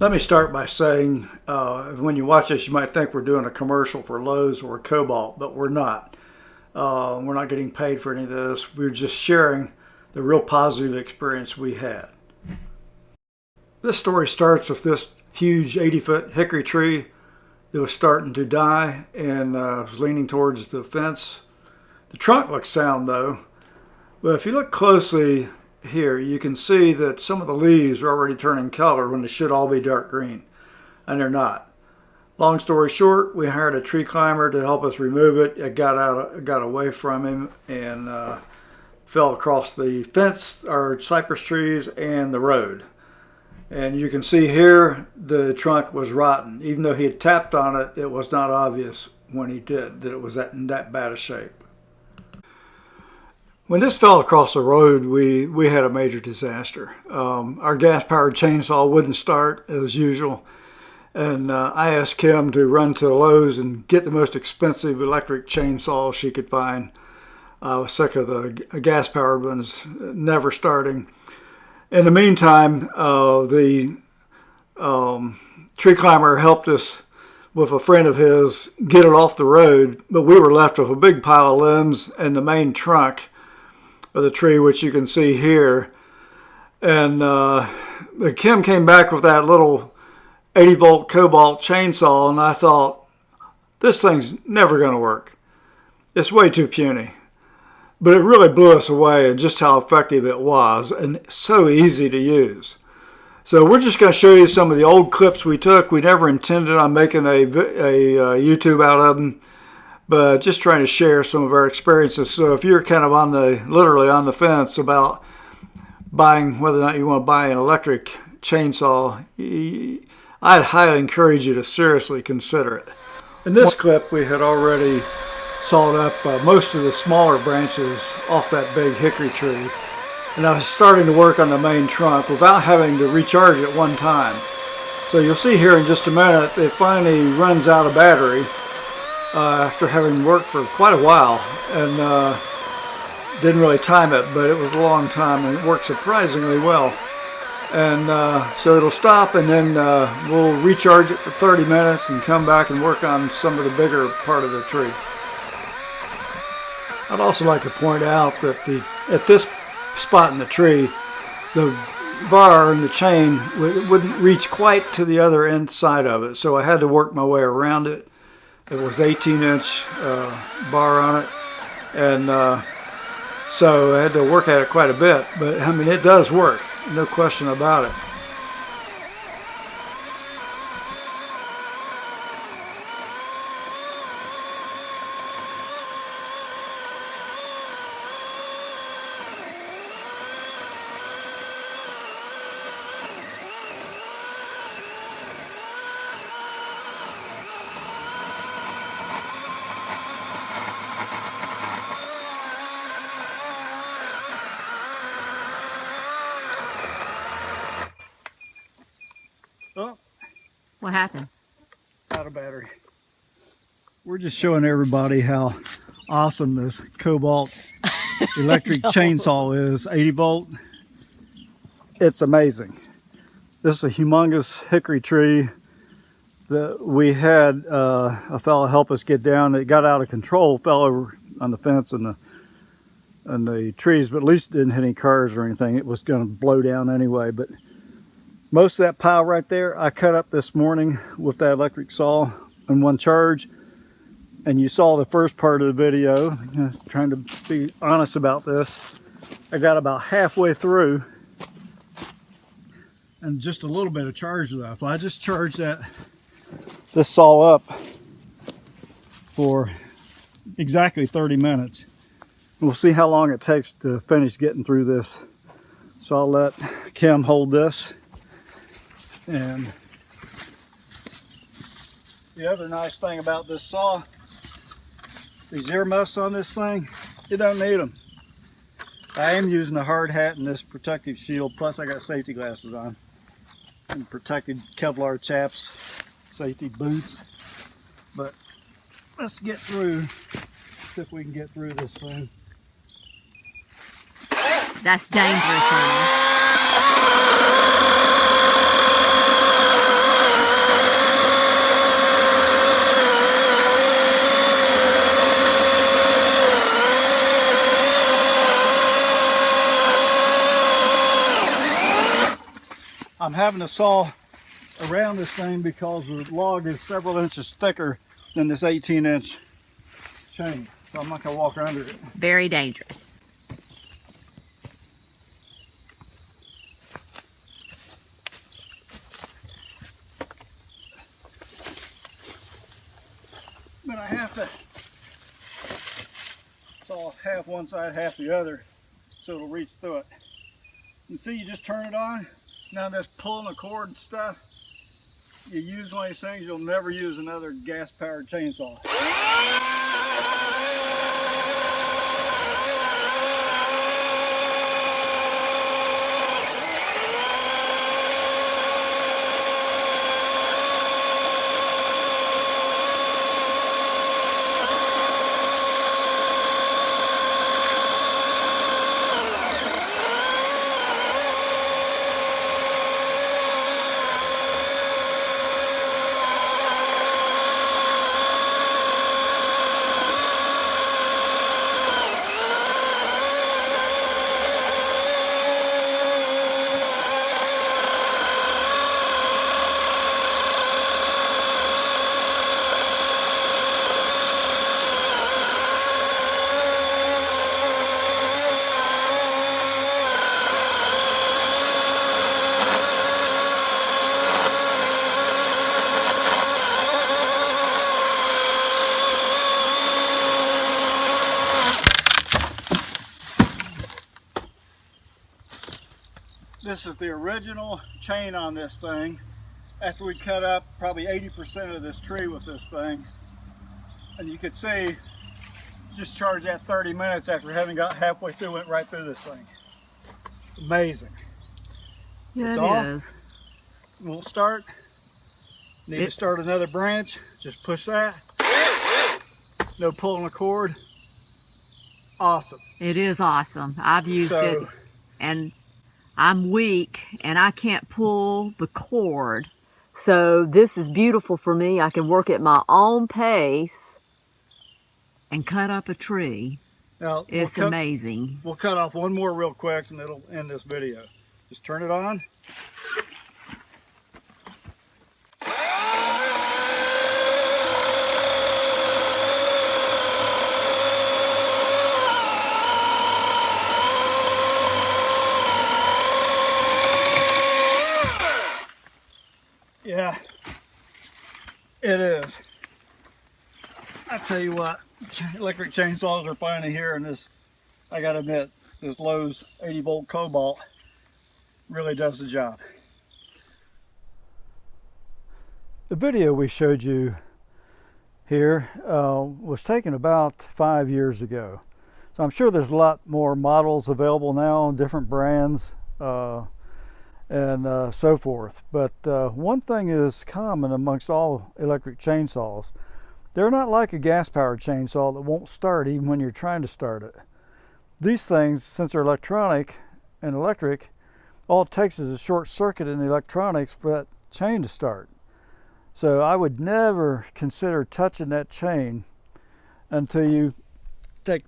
Let me start by saying, when you watch this, you might think we're doing a commercial for Lowe's or Kobalt, but we're not. We're not getting paid for any of this. We're just sharing the real positive experience we had. This story starts with this huge 80-foot hickory tree that was starting to die and was leaning towards the fence. The trunk looks sound though, but if you look closely here, you can see that some of the leaves are already turning color when they should all be dark green, and they're not. Long story short, we hired a tree climber to help us remove it. It got away from him and fell across the fence, our cypress trees, and the road. And you can see here the trunk was rotten. Even though he had tapped on it, it was not obvious when he did that it was in that bad a shape. When this fell across the road, we had a major disaster. Our gas-powered chainsaw wouldn't start as usual, and I asked Kim to run to Lowe's and get the most expensive electric chainsaw she could find. I was sick of the gas-powered ones never starting. In the meantime, the tree climber helped us with a friend of his get it off the road, but we were left with a big pile of limbs and the main trunk of the tree, which you can see here. And Kim came back with that little 80-volt Kobalt chainsaw, and I thought, this thing's never going to work. It's way too puny. But it really blew us away and just how effective it was, and so easy to use. So we're just going to show you some of the old clips we took. We never intended on making a YouTube out of them, but just trying to share some of our experiences. So if you're kind of literally on the fence about buying, whether or not you want to buy an electric chainsaw, I'd highly encourage you to seriously consider it. In this clip, we had already sawed up most of the smaller branches off that big hickory tree, and I was starting to work on the main trunk without having to recharge it one time. So you'll see here in just a minute, it finally runs out of battery after having worked for quite a while, and didn't really time it, but it was a long time and it worked surprisingly well. And so it'll stop, and then we'll recharge it for 30 minutes and come back and work on some of the bigger part of the tree. I'd also like to point out that at this spot in the tree, the bar and the chain wouldn't reach quite to the other end side of it, so I had to work my way around it. It was 18-inch bar on it, and so I had to work at it quite a bit, but I mean, it does work, no question about it. Oh, what happened? Out of battery. We're just showing everybody how awesome this Kobalt electric chainsaw is. 80 volt. It's amazing. This is a humongous hickory tree that we had a fellow help us get down. It got out of control, fell over on the fence and the trees, but at least it didn't hit any cars or anything. It was going to blow down anyway. But most of that pile right there, I cut up this morning with that electric saw in one charge. And you saw the first part of the video, trying to be honest about this. I got about halfway through and just a little bit of charge left. I just charged this saw up for exactly 30 minutes. We'll see how long it takes to finish getting through this. So I'll let Kim hold this. And the other nice thing about this saw, these earmuffs on this thing, you don't need them. I am using a hard hat and this protective shield, plus I got safety glasses on and protected Kevlar chaps, safety boots. But let's get through, see if we can get through this thing. That's dangerous, honey. I'm having to saw around this thing because the log is several inches thicker than this 18-inch chain. So I'm not going to walk under it. Very dangerous. But I have to saw half one side, half the other, so it'll reach through it. And see, you just turn it on. Now this pulling the cord and stuff, you use one of these things, you'll never use another gas-powered chainsaw. This is the original chain on this thing. After we cut up probably 80% of this tree with this thing. And you could see, just charged that 30 minutes after having got halfway through, went right through this thing. Amazing. Yeah, it's off. Won't start. Need to start another branch. Just push that. No pulling the cord. Awesome. It is awesome. I've used it, and I'm weak and I can't pull the cord. So this is beautiful for me. I can work at my own pace and cut up a tree. Now, it's amazing. We'll cut off one more real quick and it'll end this video. Just turn it on. Yeah, it is. I tell you what, electric chainsaws are finally here, and this, I gotta admit, this Lowe's 80-volt Kobalt really does the job. The video we showed you here was taken about 5 years ago. So I'm sure there's a lot more models available now, different brands. And so forth. But one thing is common amongst all electric chainsaws. They're not like a gas-powered chainsaw that won't start even when you're trying to start it. These things, since they're electronic and electric, all it takes is a short circuit in the electronics for that chain to start. So I would never consider touching that chain until you take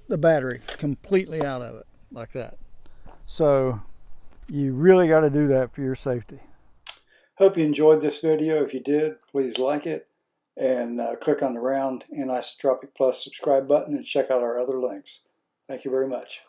the battery completely out of it, like that. So you really got to do that for your safety. Hope you enjoyed this video. If you did, please like it and click on the round anisotropic plus subscribe button and check out our other links. Thank you very much.